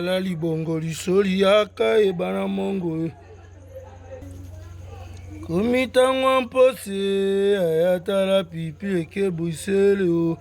La libongo lisoli yaka ebana mongo komitangwa mpose ayatala pipi eke busele o.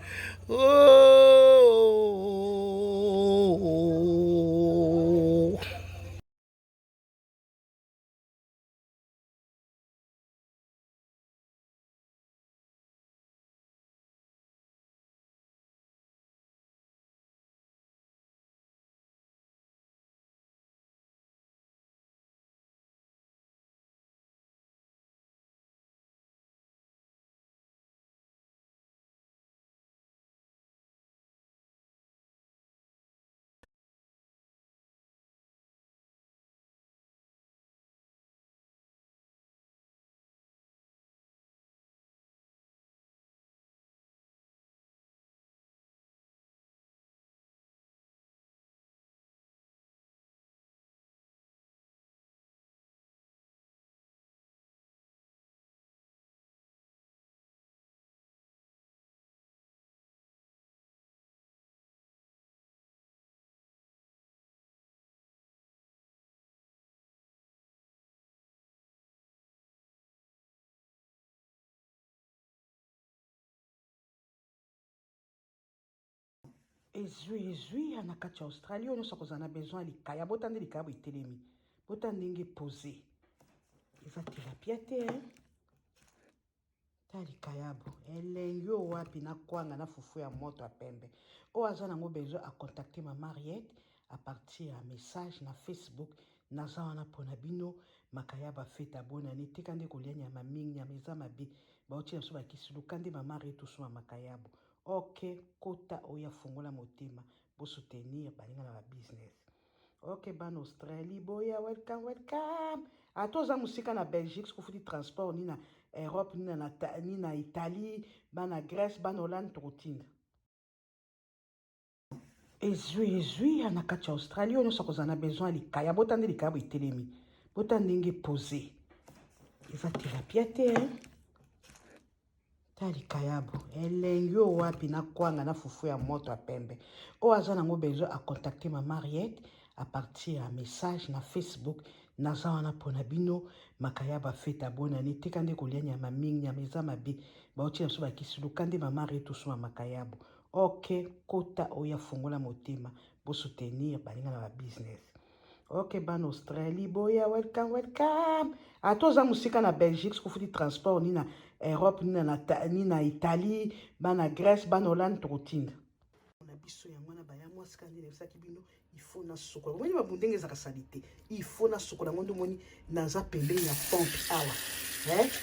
ezwi na kati ya Australie oyo nyonso kozala na besoin ya likaya botande likaya bo etelemi botande ndenge posé eza tilapia te ta likayabo elengi oyo wapi na kwanga na fufu ya moto ya pembe oyo aza nango besoin acontacte ma Mariette à partir ya message na Facebook naza wana mpona bino makayaba fete abonani tika nde kolia nyama mingi nyama eza mabe baotia biso bakisi luka nde ma Mariette tosoma makayabo ok kota oya fungola motema bo soutenir balinga na ba business ok bana Australie boya welcome atoza musika na Belgique sokufuti transport ni na Europe ni na Italie bana Grèce bana Hollande tokotinda ezwi na kati ya Australie oyo nyonso kozala na besoin ya likaya botande likaya bo etelemi botande ndenge posé eza tilapia te ta likayabo elengi oyo wapi na kwanga na fufu ya moto ya pembe oyo aza nango besoin acontacte ma Mariette à partir ya message na Facebook naza wana mpona bino makayaba fete abonani tika nde kolia nyama mingi nyama eza mabe baotia biso bakisi luka nde ma Mariette tosoma makayabo ok kota oya fungola motema bo soutenir balinga na ba business ok bana Australie boya welcome atoza musika na Belgique sokufuti transport ni na Europe ni na Italie bana Grèce bana Hollande tokotinda na biso yango wana baya mwasi kandi nebisaki bino ifo na sokola omoni babundenge ezaka salite ifo na sokola ngo ndomoni naza pembeni ya pompe awa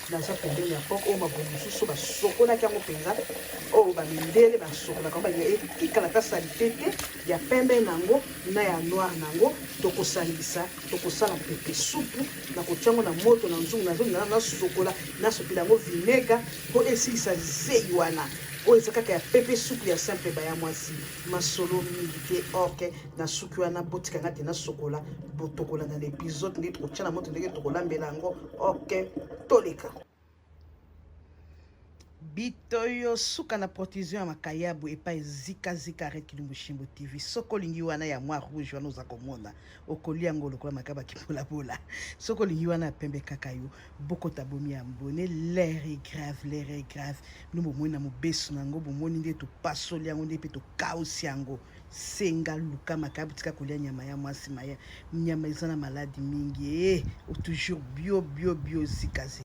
naza pembeni ya pompe oyo mabongo mosusu basokolaki yango mpenza oyo bamindele basokolaka ngo etikala ta salite te ya pembe nango na ya noire nango tokosalisa tokosala pepe supu na kotiango na moto na nzungu nazolinga na sokola nasopela yango vinega mpo esilisa zei wana oyo eza kaka ya pepe supu ya simple baya mwasi masolo mingi te ok na suki wana botikanga te na sokola botokola na l'épisode ndenge tokotia na moto ndenge tokolambela yango ok toleka bitoyo suka na protection ya makayabu epai zikazika arrête Kilumbu Shimbo TV soko lingi wana ya mwa rouge wana oza komona okolia yango lokola makaba kipolabola soko lingi wana ya pembe kaka yo bokota bomi ya mbone l'air est grave no bomoni na mobesu nango bomoni nde topasoli yango nde mpe tokausi yango senga luka makayabu tika kolia nyama ya mwasi maya nyama eza na maladi mingi toujours bio zikazi